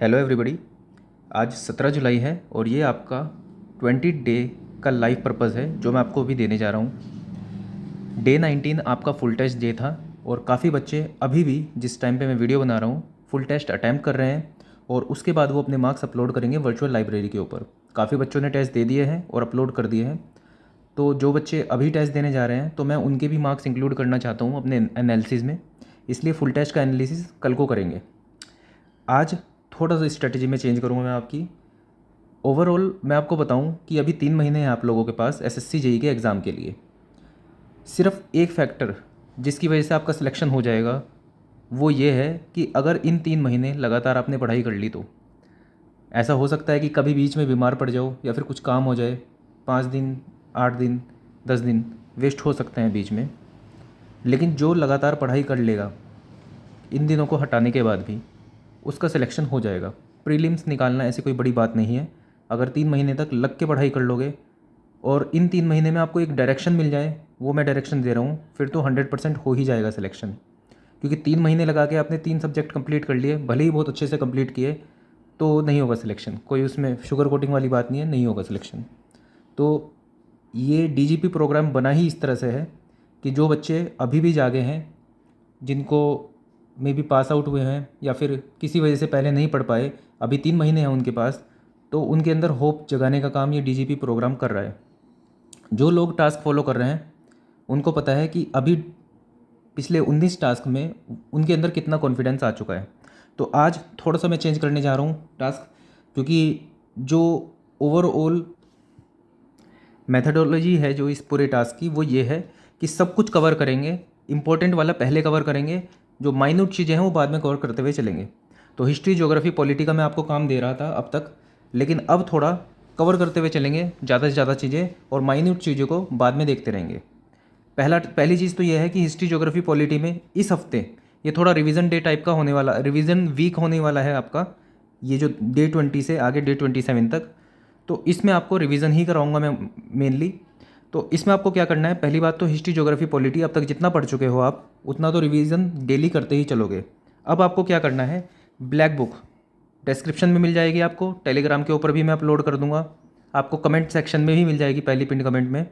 Hello everybody. आज 17 जुलाई है और ये आपका 20 डे का लाइव पर्पज़ है जो मैं आपको अभी देने जा रहा हूँ। डे 19 आपका फुल टेस्ट डे था और काफ़ी बच्चे अभी भी जिस टाइम पे मैं वीडियो बना रहा हूँ फुल टेस्ट अटैम्प्ट कर रहे हैं और उसके बाद वो अपने मार्क्स अपलोड करेंगे वर्चुअल लाइब्रेरी के ऊपर। काफ़ी बच्चों ने टेस्ट दे दिए हैं और अपलोड कर दिए हैं। तो जो बच्चे अभी टेस्ट देने जा रहे हैं तो मैं उनके भी मार्क्स इंक्लूड करना चाहता हूँ अपने एनालिसिस में, इसलिए फुल टेस्ट का एनालिसिस कल को करेंगे। आज थोड़ा सा स्ट्रेटजी में चेंज करूँगा मैं आपकी। ओवरऑल मैं आपको बताऊं कि अभी 3 महीने हैं आप लोगों के पास एसएससी जेई के एग्ज़ाम के लिए। सिर्फ एक फैक्टर जिसकी वजह से आपका सिलेक्शन हो जाएगा वो ये है कि अगर इन 3 महीने लगातार आपने पढ़ाई कर ली तो ऐसा हो सकता है कि कभी बीच में बीमार पड़ जाओ या फिर कुछ काम हो जाए, 5 दिन 8 दिन 10 दिन वेस्ट हो सकते हैं बीच में। लेकिन जो लगातार पढ़ाई कर लेगा इन दिनों को हटाने के बाद भी उसका सिलेक्शन हो जाएगा। प्रीलिम्स निकालना ऐसी कोई बड़ी बात नहीं है। अगर 3 महीने तक लग के पढ़ाई कर लोगे और इन 3 महीने में आपको एक डायरेक्शन मिल जाए, वो मैं डायरेक्शन दे रहा हूँ, फिर तो 100% हो ही जाएगा सिलेक्शन। क्योंकि 3 महीने लगा के आपने 3 सब्जेक्ट कंप्लीट कर लिए, भले ही बहुत अच्छे से कंप्लीट किए, तो नहीं होगा सिलेक्शन। कोई उसमें शुगर कोटिंग वाली बात नहीं है, नहीं होगा सिलेक्शन। तो ये डीजीपी प्रोग्राम बना ही इस तरह से है कि जो बच्चे अभी भी जागे हैं, जिनको मे बी पास आउट हुए हैं या फिर किसी वजह से पहले नहीं पढ़ पाए, अभी 3 महीने हैं उनके पास, तो उनके अंदर होप जगाने का काम ये डीजीपी प्रोग्राम कर रहा है। जो लोग टास्क फॉलो कर रहे हैं उनको पता है कि अभी पिछले 19 टास्क में उनके अंदर कितना कॉन्फिडेंस आ चुका है। तो आज थोड़ा सा मैं चेंज करने जा रहा हूँ टास्क, क्योंकि जो ओवरऑल मेथडोलॉजी है जो इस पूरे टास्क की वो ये है कि सब कुछ कवर करेंगे। इंपॉर्टेंट वाला पहले कवर करेंगे, जो माइन्यूट चीज़ें हैं वो बाद में कवर करते हुए चलेंगे। तो हिस्ट्री, ज्योग्राफी, पॉलिटी का मैं आपको काम दे रहा था अब तक, लेकिन अब थोड़ा कवर करते हुए चलेंगे ज़्यादा से ज़्यादा चीज़ें, और माइन्यूट चीज़ों को बाद में देखते रहेंगे। पहली चीज़ तो यह है कि हिस्ट्री, ज्योग्राफी, पॉलिटी में इस हफ्ते ये थोड़ा रिवीजन डे टाइप का होने वाला, रिवीजन वीक होने वाला है आपका, ये जो डे 20 से आगे डे 27 तक। तो इसमें आपको रिवीजन ही कराऊंगा मैं मेनली। तो इसमें आपको क्या करना है, पहली बात तो हिस्ट्री, ज्योग्राफी, पॉलिटी अब तक जितना पढ़ चुके हो आप उतना तो रिवीजन डेली करते ही चलोगे। अब आपको क्या करना है, ब्लैक बुक डिस्क्रिप्शन में मिल जाएगी आपको, टेलीग्राम के ऊपर भी मैं अपलोड कर दूंगा, आपको कमेंट सेक्शन में भी मिल जाएगी पहली पिन कमेंट में,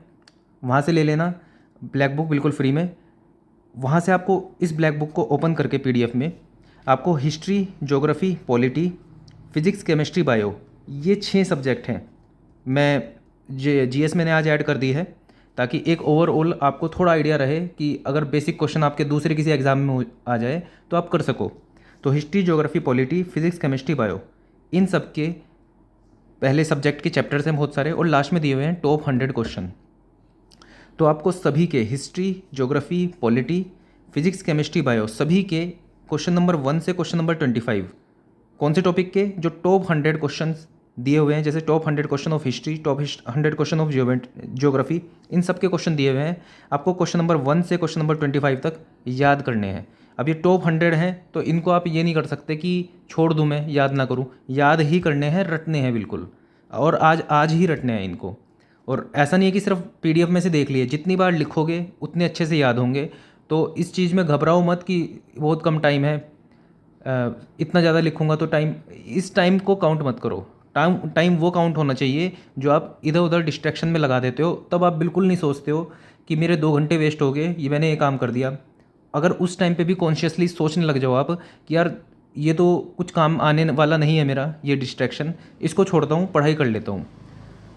वहाँ से ले लेना ब्लैक बुक बिल्कुल फ्री में। वहाँ से आपको इस ब्लैक बुक को ओपन करके पीडीएफ में आपको history, geography, polity, physics, chemistry, bio, ये 6 सब्जेक्ट हैं। मैं जीएस मैंने आज ऐड कर दी है ताकि एक ओवरऑल आपको थोड़ा आइडिया रहे कि अगर बेसिक क्वेश्चन आपके दूसरे किसी एग्जाम में आ जाए तो आप कर सको। तो history, geography, polity, physics, chemistry, bio, इन सब के पहले सब्जेक्ट के चैप्टर्स हैं बहुत सारे, और लास्ट में दिए हुए हैं टॉप 100 क्वेश्चन। तो आपको सभी के history, geography, polity, physics, chemistry, bio, सभी के क्वेश्चन नंबर 1 से क्वेश्चन नंबर 25, कौन से टॉपिक के, जो टॉप 100 क्वेश्चन दिए हुए हैं, जैसे top 100 question of history, top 100 question of geography, इन सब के क्वेश्चन दिए हुए हैं। आपको क्वेश्चन नंबर 1 से क्वेश्चन नंबर 25 तक याद करने हैं। अब ये टॉप 100 हैं तो इनको आप ये नहीं कर सकते कि छोड़ दूँ मैं, याद ना करूँ, याद ही करने हैं, रटने हैं बिल्कुल, और आज आज ही रटने हैं इनको। और ऐसा नहीं है कि सिर्फ पीडीएफ में से देख लिए, जितनी बार लिखोगे उतने अच्छे से याद होंगे। तो इस चीज़ में घबराओ मत कि बहुत कम टाइम है, इतना ज़्यादा लिखूंगा तो टाइम, इस टाइम को काउंट मत करो। टाइम वो काउंट होना चाहिए जो आप इधर उधर डिस्ट्रैक्शन में लगा देते हो, तब आप बिल्कुल नहीं सोचते हो कि मेरे 2 घंटे वेस्ट हो गए, ये मैंने ये काम कर दिया। अगर उस टाइम पे भी कॉन्शियसली सोचने लग जाओ आप कि यार ये तो कुछ काम आने वाला नहीं है मेरा, ये डिस्ट्रैक्शन, इसको छोड़ता हूँ, पढ़ाई कर लेता हूँ।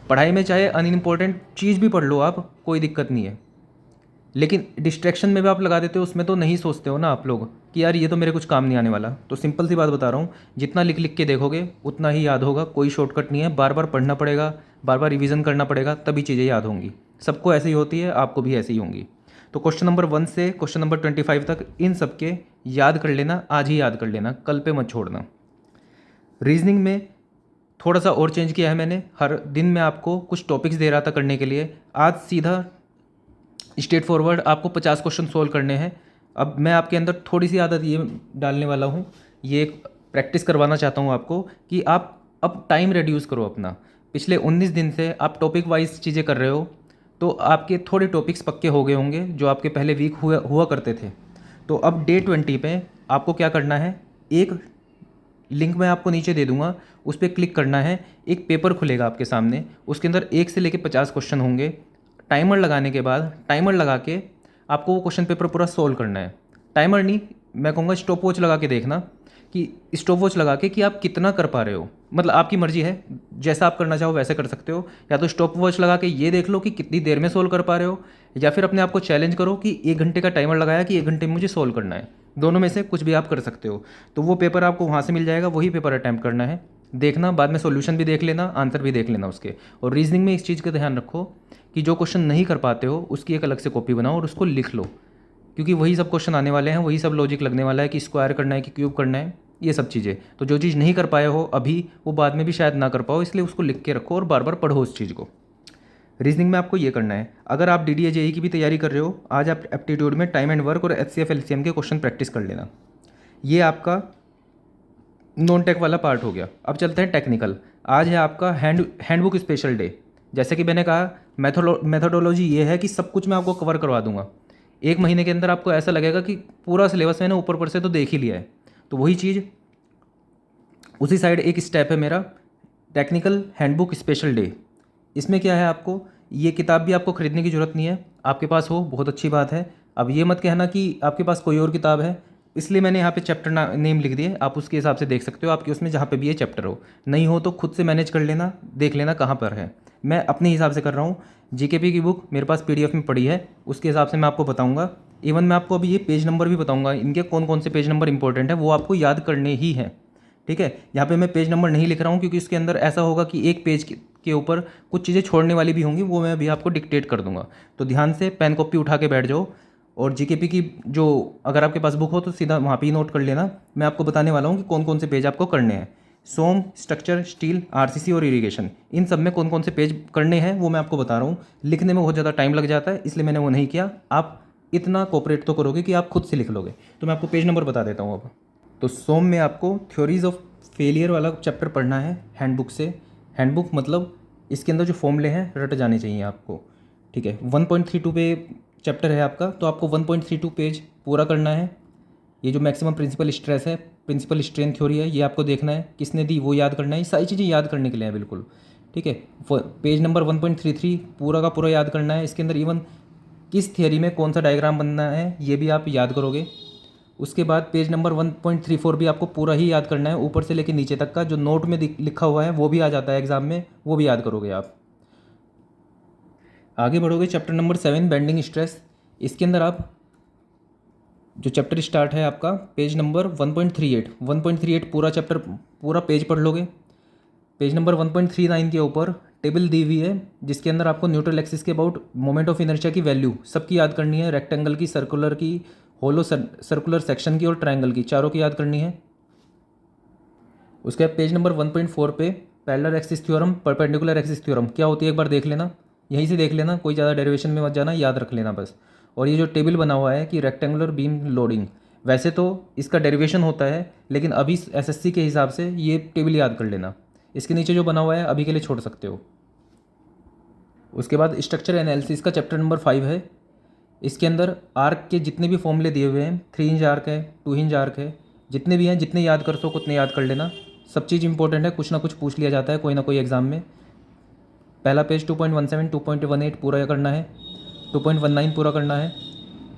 पढ़ाई में चाहे अनइम्पोर्टेंट चीज़ भी पढ़ लो आप, कोई दिक्कत नहीं है, लेकिन डिस्ट्रैक्शन में भी आप लगा देते हो, उसमें तो नहीं सोचते हो ना आप लोग कि यार ये तो मेरे कुछ काम नहीं आने वाला। तो सिंपल सी बात बता रहा हूँ, जितना लिख लिख के देखोगे उतना ही याद होगा, कोई शॉर्टकट नहीं है, बार बार पढ़ना पड़ेगा, बार बार रिवीजन करना पड़ेगा, तभी चीज़ें याद होंगी। सबको ऐसे ही होती है, आपको भी ऐसे ही होंगी। तो क्वेश्चन नंबर 1 से क्वेश्चन नंबर 25 तक इन सबके याद कर लेना, आज ही याद कर लेना, कल पे मत छोड़ना। रीजनिंग में थोड़ा सा और चेंज किया है मैंने, हर दिन मैं आपको कुछ टॉपिक्स दे रहा था करने के लिए, आज सीधा स्ट्रेट फॉरवर्ड आपको 50 क्वेश्चन सोल्व करने हैं। अब मैं आपके अंदर थोड़ी सी आदत ये डालने वाला हूँ, ये एक प्रैक्टिस करवाना चाहता हूँ आपको कि आप अब टाइम रिड्यूस करो अपना। पिछले 19 दिन से आप टॉपिक वाइज चीज़ें कर रहे हो, तो आपके थोड़े टॉपिक्स पक्के हो गए होंगे जो आपके पहले वीक हुआ करते थे। तो अब डे 20 पे आपको क्या करना है, एक लिंक मैं आपको नीचे दे दूंगा, उस पर क्लिक करना है। एक पेपर खुलेगा आपके सामने, उसके अंदर 1 से लेकर 50 क्वेश्चन होंगे। टाइमर लगाने के बाद, टाइमर लगा के आपको वो क्वेश्चन पेपर पूरा सोल्व करना है। टाइमर नहीं, मैं कहूँगा स्टॉप वॉच लगा के देखना, कि स्टॉप वॉच लगा के कि आप कितना कर पा रहे हो। मतलब आपकी मर्जी है, जैसा आप करना चाहो वैसे कर सकते हो। या तो स्टॉप वॉच लगा के ये देख लो कि कितनी देर में सोल्व कर पा रहे हो, या फिर अपने आप को चैलेंज करो कि 1 घंटे का टाइमर लगाया कि 1 घंटे में मुझे सोल्व करना है। दोनों में से कुछ भी आप कर सकते हो। तो वो पेपर आपको वहाँ से मिल जाएगा, वही पेपर अटैम्प्ट करना है। देखना, बाद में सॉल्यूशन भी देख लेना, आंसर भी देख लेना उसके। और रीजनिंग में इस चीज़ का ध्यान रखो कि जो क्वेश्चन नहीं कर पाते हो उसकी एक अलग से कॉपी बनाओ और उसको लिख लो, क्योंकि वही सब क्वेश्चन आने वाले हैं, वही सब लॉजिक लगने वाला है कि स्क्वायर करना है कि क्यूब करना है, ये सब चीज़ें। तो जो चीज़ नहीं कर पाए हो अभी, वो बाद में भी शायद ना कर पाओ, इसलिए उसको लिख के रखो और बार बार पढ़ो उस चीज़ को। रीजनिंग में आपको ये करना है। अगर आप DDA JEE की भी तैयारी कर रहे हो, आज आप एप्टीट्यूड में टाइम एंड वर्क और HCF LCM के क्वेश्चन प्रैक्टिस कर लेना। ये आपका नॉन टेक वाला पार्ट हो गया। अब चलते हैं टेक्निकल। आज है आपका हैंडबुक स्पेशल डे। जैसे कि मैंने कहा, मेथोडोलॉजी ये है कि सब कुछ मैं आपको कवर करवा दूंगा। 1 महीने के अंदर आपको ऐसा लगेगा कि पूरा सिलेबस मैंने ऊपर पर से तो देख ही लिया है। तो वही चीज़ उसी साइड एक स्टेप है मेरा, टेक्निकल हैंडबुक स्पेशल डे। इसमें क्या है, आपको ये किताब भी आपको ख़रीदने की ज़रूरत नहीं है, आपके पास हो बहुत अच्छी बात है। अब ये मत कहना कि आपके पास कोई और किताब है, इसलिए मैंने यहाँ पे चैप्टर नेम लिख दिए, आप उसके हिसाब से देख सकते हो आपके उसमें जहाँ पे भी ये चैप्टर हो। नहीं हो तो खुद से मैनेज कर लेना, देख लेना कहाँ पर है। मैं अपने हिसाब से कर रहा हूँ। GKP की बुक मेरे पास PDF में पड़ी है, उसके हिसाब से मैं आपको बताऊँगा। इवन मैं आपको अभी ये पेज नंबर भी बताऊँगा, इनके कौन कौन से पेज नंबर इंपॉर्टेंट है वो आपको याद करने ही हैं। ठीक है, यहाँ पे मैं पेज नंबर नहीं लिख रहा हूँ क्योंकि इसके अंदर ऐसा होगा कि एक पेज के ऊपर कुछ चीज़ें छोड़ने वाली भी होंगी, वो मैं अभी आपको डिक्टेट कर दूंगा। तो ध्यान से पेन कॉपी उठा के बैठ जाओ, और GKP की जो अगर आपके पास बुक हो तो सीधा वहाँ पे ही नोट कर लेना। मैं आपको बताने वाला हूँ कि कौन कौन से पेज आपको करने हैं। सोम, स्ट्रक्चर, स्टील, RCC और इरिगेशन, इन सब में कौन कौन से पेज करने हैं वो मैं आपको बता रहा हूँ। लिखने में बहुत ज़्यादा टाइम लग जाता है, इसलिए मैंने वो नहीं किया। आप इतना कोऑपरेट तो करोगे कि आप खुद से लिख लोगे। तो मैं आपको पेज नंबर बता देता हूँ अब। तो सोम में आपको थ्योरीज ऑफ फेलियर वाला चैप्टर पढ़ना है हैंडबुक से। हैंडबुक मतलब इसके अंदर जो फॉर्मूले हैं रट जाने चाहिए आपको। ठीक है, 1.32 पे चैप्टर है आपका, तो आपको 1.32 पेज पूरा करना है। ये जो मैक्सिमम प्रिंसिपल स्ट्रेस है, प्रिंसिपल स्ट्रेन थ्योरी है, ये आपको देखना है, किसने दी वो याद करना है। ये सारी चीज़ें याद करने के लिए है बिल्कुल। ठीक है, पेज नंबर 1.33 पूरा का पूरा याद करना है। इसके अंदर इवन किस थियरी में कौन सा डायग्राम बनना है ये भी आप याद करोगे। उसके बाद पेज नंबर 1.34 भी आपको पूरा ही याद करना है, ऊपर से लेकर नीचे तक का जो नोट में लिखा हुआ है वो भी आ जाता है एग्जाम में, वो भी याद करोगे आप। आगे बढ़ोगे, चैप्टर नंबर 7 बेंडिंग स्ट्रेस। इसके अंदर आप जो चैप्टर स्टार्ट है आपका पेज नंबर 1.38 पूरा चैप्टर पूरा पेज पढ़ लोगे। पेज नंबर 1.39 के ऊपर टेबल दी हुई है जिसके अंदर आपको न्यूट्रल एक्सिस के अबाउट मोमेंट ऑफ इनर्शिया की वैल्यू सबकी याद करनी है। रेक्टेंगल की, सर्कुलर की, होलो सर्कुलर सेक्शन की और ट्रायंगल की, चारों की याद करनी है। उसके बाद पेज नंबर 1.4 पे parallel axis theorem, perpendicular axis theorem क्या होती है एक बार देख लेना, यहीं से देख लेना, कोई ज़्यादा डेरिवेशन में मत जाना, याद रख लेना बस। और ये जो टेबल बना हुआ है कि रेक्टेंगुलर बीम लोडिंग, वैसे तो इसका डेरिवेशन होता है, लेकिन अभी SSC के हिसाब से ये टेबल याद कर लेना। इसके नीचे जो बना हुआ है अभी के लिए छोड़ सकते हो। उसके बाद स्ट्रक्चर एनालिसिस का चैप्टर नंबर 5 है। इसके अंदर आर्क के जितने भी फॉर्मूले दिए हुए हैं, 3 इंच आर्क है, 2 इंच आर्क है, जितने भी हैं, जितने याद कर सको उतने याद कर लेना। सब चीज़ इंपॉर्टेंट है, कुछ ना कुछ पूछ लिया जाता है कोई ना कोई एग्जाम में। पहला पेज 2.17, 2.18 पूरा करना है, 2.19 पूरा करना है।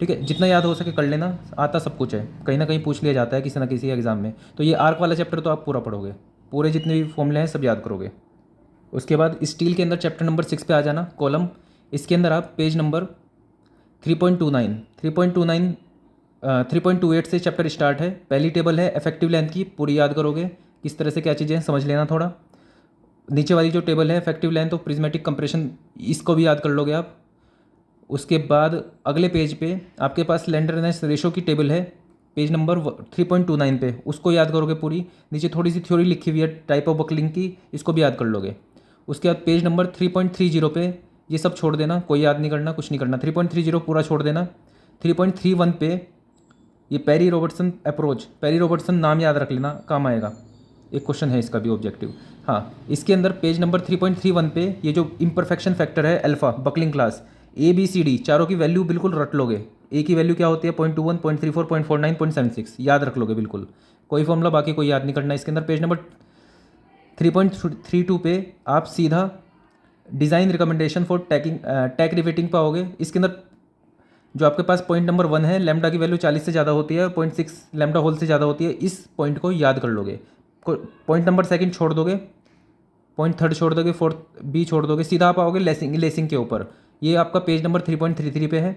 ठीक है, जितना याद हो सके कर लेना, आता सब कुछ है, कहीं ना कहीं पूछ लिया जाता है किसी ना किसी एग्जाम में। तो ये आर्क वाला चैप्टर तो आप पूरा पढ़ोगे, पूरे जितने भी फॉर्मूले हैं सब याद करोगे। उसके बाद स्टील के अंदर चैप्टर नंबर 6 पे आ जाना, कॉलम। इसके अंदर आप पेज नंबर 3.28 से चैप्टर स्टार्ट है। पहली टेबल है इफेक्टिव लेंथ की, पूरी याद करोगे, किस तरह से क्या चीज़ें हैं समझ लेना थोड़ा। नीचे वाली जो टेबल है effective length of prismatic compression, इसको भी याद कर लोगे आप। उसके बाद अगले पेज पे आपके पास स्लेंडरनेस रेशो की टेबल है, पेज नंबर 3.29 पे, उसको याद करोगे पूरी। नीचे थोड़ी सी थ्योरी लिखी हुई है टाइप ऑफ बकलिंग की, इसको भी याद कर लोगे। उसके बाद पेज नंबर 3.30 पे ये सब छोड़ देना, कोई याद नहीं करना, कुछ नहीं करना, 3.30 पूरा छोड़ देना। 3.31 पे ये Perry Robertson approach, Perry Robertson नाम याद रख लेना, काम आएगा, एक क्वेश्चन है इसका भी ऑब्जेक्टिव। हाँ, इसके अंदर पेज नंबर 3.31 पे ये जो इम्परफेक्शन फैक्टर है अल्फा, बकलिंग क्लास, ABCD चारों की वैल्यू बिल्कुल रट लोगे। ए की वैल्यू क्या होती है 0.21, 0.34, 0.49, 0.76 याद रख लोगे बिल्कुल। कोई फॉर्मूला बाकी कोई याद नहीं करना इसके अंदर। पेज नंबर 3.32 पे आप सीधा design recommendation for tag riveting पाओगे। इसके अंदर जो आपके पास पॉइंट नंबर 1 है, लैम्डा की वैल्यू 40 से ज़्यादा होती है, 0.6 लैम्डा होल से ज़्यादा होती है, इस पॉइंट को याद कर लोगे। पॉइंट नंबर 2 छोड़ दोगे, पॉइंट 3 छोड़ दोगे, 4 बी छोड़ दोगे, सीधा आप आओगे लेसिंग के ऊपर। ये आपका पेज नंबर 3.33 पे है।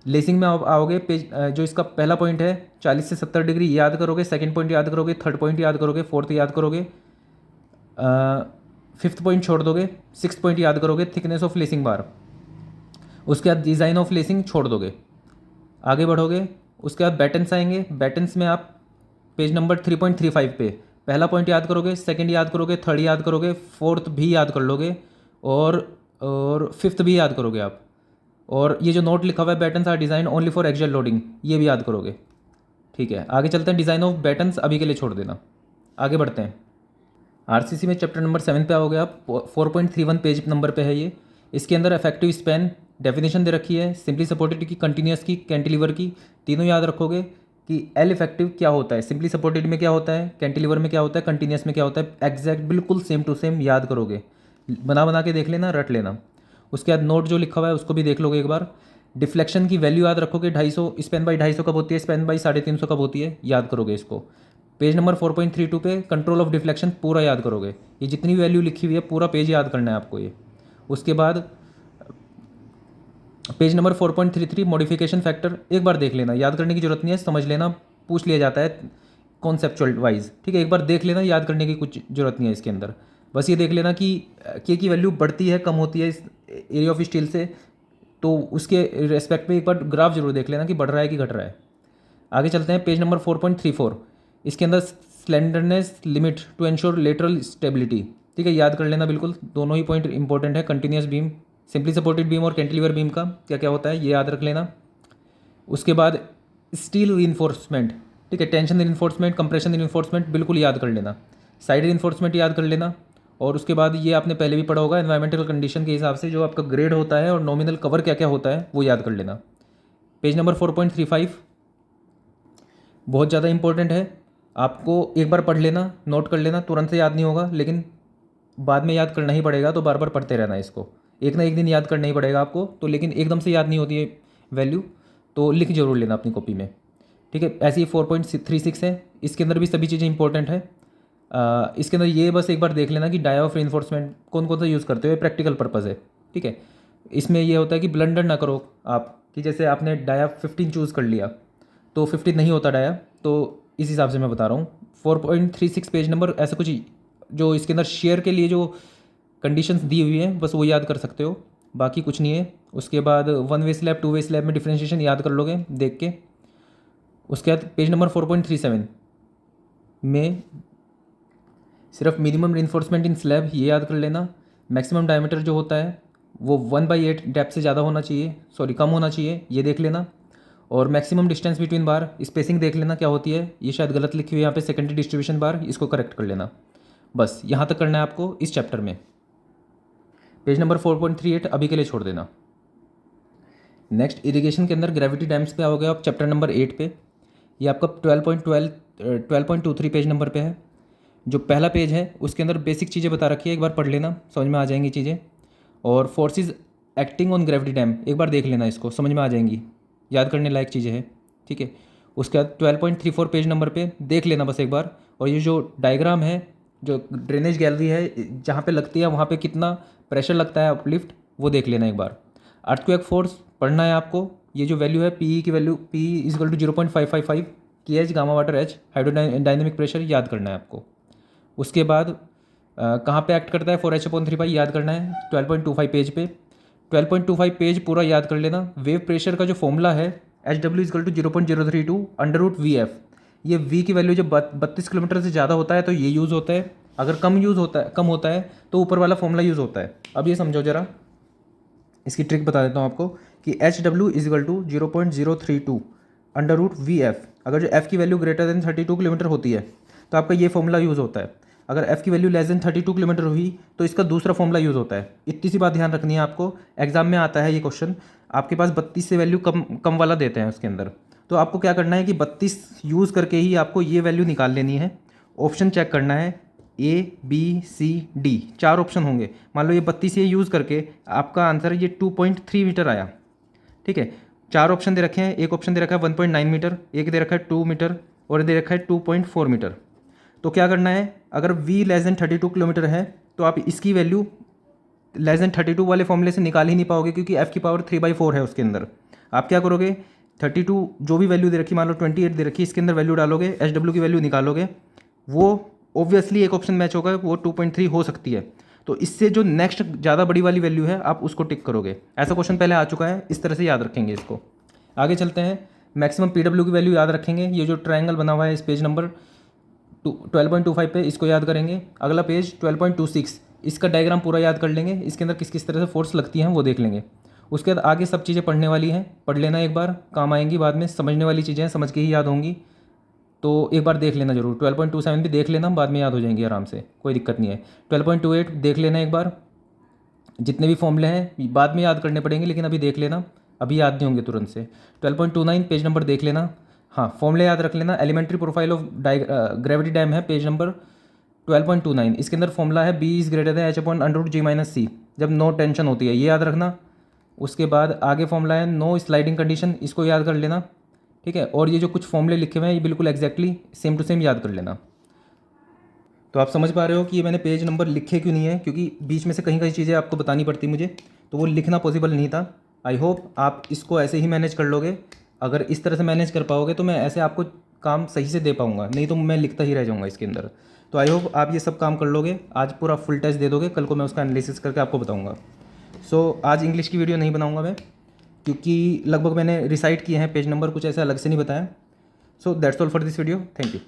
लेसिंग में आप आओगे, पेज जो इसका पहला पॉइंट है 40 से 70 डिग्री याद करोगे, सेकंड पॉइंट याद करोगे, थर्ड पॉइंट याद करोगे, फोर्थ याद करोगे, फिफ्थ पॉइंट छोड़ दोगे, सिक्स पॉइंट याद करोगे, थिकनेस ऑफ लेसिंग बार। उसके बाद डिज़ाइन ऑफ लेसिंग छोड़ दोगे, आगे बढ़ोगे। उसके बाद बैटन्स आएंगे। बैटन्स में आप पेज नंबर 3.35 पे पहला पॉइंट याद करोगे, सेकंड याद करोगे, थर्ड याद करोगे, फोर्थ भी याद कर लोगे और फिफ्थ भी याद करोगे आप। और ये जो नोट लिखा हुआ है battens are design only for axial loading, ये भी याद करोगे। ठीक है, आगे चलते हैं। डिज़ाइन ऑफ बैटन्स अभी के लिए छोड़ देना, आगे बढ़ते हैं। आरसीसी में चैप्टर नंबर 7 पे आओगे आप। 4.31 पेज नंबर पे है ये। इसके अंदर इफेक्टिव स्पैन डेफिनेशन दे रखी है, सिंपली सपोर्टेड की, कंटिन्यूस की, कैंटिलीवर की। तीनों याद रखोगे कि एल इफेक्टिव क्या होता है, सिंपली सपोर्टेड में क्या होता है, कैंटिलीवर में क्या होता है, कंटिन्यूस में क्या होता है। एग्जैक्ट बिल्कुल सेम टू सेम याद करोगे, बना के देख लेना, रट लेना। उसके बाद नोट जो लिखा हुआ है उसको भी देख लोगे एक बार। डिफ्लेक्शन की वैल्यू याद रखोगे, 250 स्पैन बाई 250 कब होती है, स्पैन बाई 350 कब होती है, याद करोगे इसको। पेज नंबर 4.32 पे कंट्रोल ऑफ डिफ्लेक्शन पूरा याद करोगे। ये जितनी वैल्यू लिखी हुई है पूरा पेज याद करना है आपको ये। उसके बाद पेज नंबर 4.33 मॉडिफिकेशन फैक्टर एक बार देख लेना, याद करने की जरूरत नहीं है, समझ लेना, पूछ लिया जाता है कॉन्सेप्चुअल वाइज। ठीक है, एक बार देख लेना, याद करने की कुछ जरूरत नहीं है इसके अंदर। बस ये देख लेना कि के की वैल्यू बढ़ती है कम होती है इस एरिया ऑफ स्टील से, तो उसके रेस्पेक्ट में एक बार ग्राफ जरूर देख लेना कि बढ़ रहा है कि घट रहा है। आगे चलते हैं। पेज नंबर 4.34 इसके अंदर slenderness limit to ensure lateral stability. ठीक है, याद कर लेना बिल्कुल, दोनों ही पॉइंट इंपॉर्टेंट है। Continuous beam, simply supported beam और कैंटिलीवर बीम का क्या क्या होता है ये याद रख लेना। उसके बाद स्टील रीइंफोर्समेंट, ठीक है, टेंशन रीइंफोर्समेंट, कंप्रेशन रीइंफोर्समेंट बिल्कुल याद कर लेना। साइड रीइंफोर्समेंट याद कर लेना। और उसके बाद ये आपने पहले भी पढ़ा होगा, एनवायरमेंटल कंडीशन के हिसाब से जो आपका ग्रेड होता है और नॉमिनल कवर क्या क्या होता है वो याद कर लेना। पेज नंबर 4.35 बहुत ज़्यादा इंपॉर्टेंट है, आपको एक बार पढ़ लेना, नोट कर लेना, तुरंत से याद नहीं होगा लेकिन बाद में याद करना ही पड़ेगा, तो बार बार पढ़ते रहना इसको। एक ना एक दिन याद करना ही पड़ेगा आपको तो, लेकिन एकदम से याद नहीं होती है वैल्यू, तो लिख जरूर लेना अपनी कॉपी में। ठीक है, ऐसे ही 4.36 है, इसके अंदर भी सभी चीज़ें इंपॉर्टेंट है। इसके अंदर ये बस एक बार देख लेना कि डाया ऑफ रीइंफोर्समेंट कौन कौन सा यूज़ करते हो, प्रैक्टिकल पर्पज़ है। ठीक है, इसमें ये होता है कि ब्लंडर ना करो आप, कि जैसे आपने डाया 15 चूज़ कर लिया तो 15 नहीं होता डाया, तो इस हिसाब से मैं बता रहा हूँ। 4.36 पेज नंबर ऐसा कुछ जो इसके अंदर शेयर के लिए जो कंडीशंस दी हुई हैं बस वो याद कर सकते हो, बाकी कुछ नहीं है। उसके बाद 1 वे स्लैब 2 वे स्लैब में डिफ्रेंशिएशन याद कर लोगे देख के। उसके बाद पेज नंबर 4.37 में सिर्फ मिनिमम रिइंफोर्समेंट इन स्लैब ये याद कर लेना। मैक्सिमम डायमीटर जो होता है वो 1/8 डेप्थ से ज़्यादा होना चाहिए, सॉरी कम होना चाहिए, ये देख लेना। और मैक्सिमम डिस्टेंस बिटवीन बार, स्पेसिंग देख लेना क्या होती है, ये शायद गलत लिखी हुई है यहाँ पे, सेकेंडरी डिस्ट्रीब्यूशन बार, इसको करेक्ट कर लेना। बस यहाँ तक करना है आपको इस चैप्टर में। पेज नंबर 4.38 अभी के लिए छोड़ देना। नेक्स्ट इरिगेशन के अंदर ग्रेविटी डैम्स पे आओगे आप, चैप्टर नंबर 8 पे। ये आपका 12.23 पेज नंबर पे है। जो पहला पेज है उसके अंदर बेसिक चीज़ें बता रखी है, एक बार पढ़ लेना, समझ में आ जाएंगी चीज़ें। और forces acting on gravity dam एक बार देख लेना, इसको समझ में आ जाएंगी, याद करने लायक चीज़ें हैं। ठीक है, उसके बाद 12.34 पेज नंबर पे देख लेना बस एक बार। और ये जो डायग्राम है, जो ड्रेनेज गैलरी है जहाँ पे लगती है वहाँ पे कितना प्रेशर लगता है अपलिफ्ट, वो देख लेना एक बार। अर्थक्वेक फोर्स पढ़ना है आपको, ये जो वैल्यू है पी की वैल्यू पी इजकल टू 0.555 की H gamma water H hydrodynamic pressure याद करना है आपको। उसके बाद कहाँ पे एक्ट करता है 4H/3 याद करना है 12.25 पेज पे। 12.25 पेज पूरा याद कर लेना। वेव प्रेशर का जो फॉर्मूला है HW इजकल टू 0.032 √VF, ये V की वैल्यू जब 32 किलोमीटर से ज़्यादा होता है तो ये यूज़ होता है, अगर कम होता है तो ऊपर वाला फॉर्मूला यूज़ होता है। अब ये समझो जरा, इसकी ट्रिक बता देता हूँ आपको कि HW इजकल टू 0.032 √VF, अगर जो F की वैल्यू ग्रेटर देन 32 किलोमीटर होती है तो आपका ये फॉर्मूला यूज़ होता है। अगर F की वैल्यू लेस देन 32 किलोमीटर हुई तो इसका दूसरा फॉर्मूला यूज़ होता है। इतनी सी बात ध्यान रखनी है आपको, एग्जाम में आता है ये क्वेश्चन, आपके पास 32 से वैल्यू कम वाला देते हैं उसके अंदर, तो आपको क्या करना है कि 32 यूज़ करके ही आपको ये वैल्यू निकाल लेनी है। ऑप्शन चेक करना है, ABCD 4 ऑप्शन होंगे। मान लो ये 32 ये यूज़ करके आपका आंसर ये 2.3 मीटर आया। ठीक है, 4 ऑप्शन दे रखे हैं, एक ऑप्शन दे रखा है 1.9 मीटर, एक दे रखा है 2 मीटर और दे रखा है 2.4 मीटर। तो क्या करना है, अगर v लेस देन 32 किलोमीटर है तो आप इसकी वैल्यू लेस देन 32 वाले फॉर्मूले से निकाल ही नहीं पाओगे, क्योंकि f की पावर 3/4 है उसके अंदर। आप क्या करोगे, 32 जो भी वैल्यू दे रखी, मान लो 28 दे रखी, इसके अंदर वैल्यू डालोगे, SW की वैल्यू निकालोगे, वो ऑब्वियसली एक ऑप्शन मैच होगा, वो 2.3 हो सकती है। तो इससे जो नेक्स्ट ज़्यादा बड़ी वाली वैल्यू है आप उसको टिक करोगे। ऐसा क्वेश्चन पहले आ चुका है, इस तरह से याद रखेंगे इसको। आगे चलते हैं, मैक्सिमम PW की वैल्यू याद रखेंगे। ये जो ट्रायंगल बना हुआ है इस पेज नंबर 12.25 पे, इसको याद करेंगे। अगला पेज 12.26, इसका डायग्राम पूरा याद कर लेंगे, इसके अंदर किस किस तरह से फोर्स लगती हैं वो देख लेंगे। उसके बाद आगे सब चीज़ें पढ़ने वाली हैं, पढ़ लेना एक बार, काम आएंगी बाद में, समझने वाली चीज़ें हैं, समझ के ही याद होंगी। तो एक बार देख लेना जरूर। 12.27 भी देख लेना, बाद में याद हो जाएंगी आराम से, कोई दिक्कत नहीं है। 12.28 देख लेना एक बार, जितने भी फॉर्मूले हैं बाद में याद करने पड़ेंगे, लेकिन अभी देख लेना, अभी याद नहीं होंगे तुरंत से। 12.29 पेज नंबर देख लेना, हाँ फॉर्मूले याद रख लेना। Elementary profile of gravity dam है पेज नंबर 12.29, इसके अंदर फॉर्मूला है B > H/√G-C, जब नो टेंशन होती है, ये याद रखना। उसके बाद आगे फॉर्मूला है नो स्लाइडिंग कंडीशन, इसको याद कर लेना। ठीक है, और ये जो कुछ फॉर्मूले लिखे हुए हैं ये बिल्कुल एग्जैक्टली सेम टू सेम याद कर लेना। तो आप समझ पा रहे हो कि ये मैंने पेज नंबर लिखे क्यों नहीं है, क्योंकि बीच में से कहीं कहीं चीज़ें आपको बतानी पड़ती मुझे, तो वो लिखना पॉसिबल नहीं था। आई होप आप इसको ऐसे ही मैनेज कर लोगे। अगर इस तरह से मैनेज कर पाओगे तो मैं ऐसे आपको काम सही से दे पाऊंगा, नहीं तो मैं लिखता ही रह जाऊंगा इसके अंदर। तो आई होप आप ये सब काम कर लोगे, आज पूरा फुल टेस्ट दे दोगे, कल को मैं उसका एनालिसिस करके आपको बताऊँगा। सो आज इंग्लिश की वीडियो नहीं बनाऊँगा मैं, क्योंकि लगभग मैंने रिसाइट किए हैं पेज नंबर, कुछ ऐसा अलग से नहीं बताया। So that's all for this video, thank you.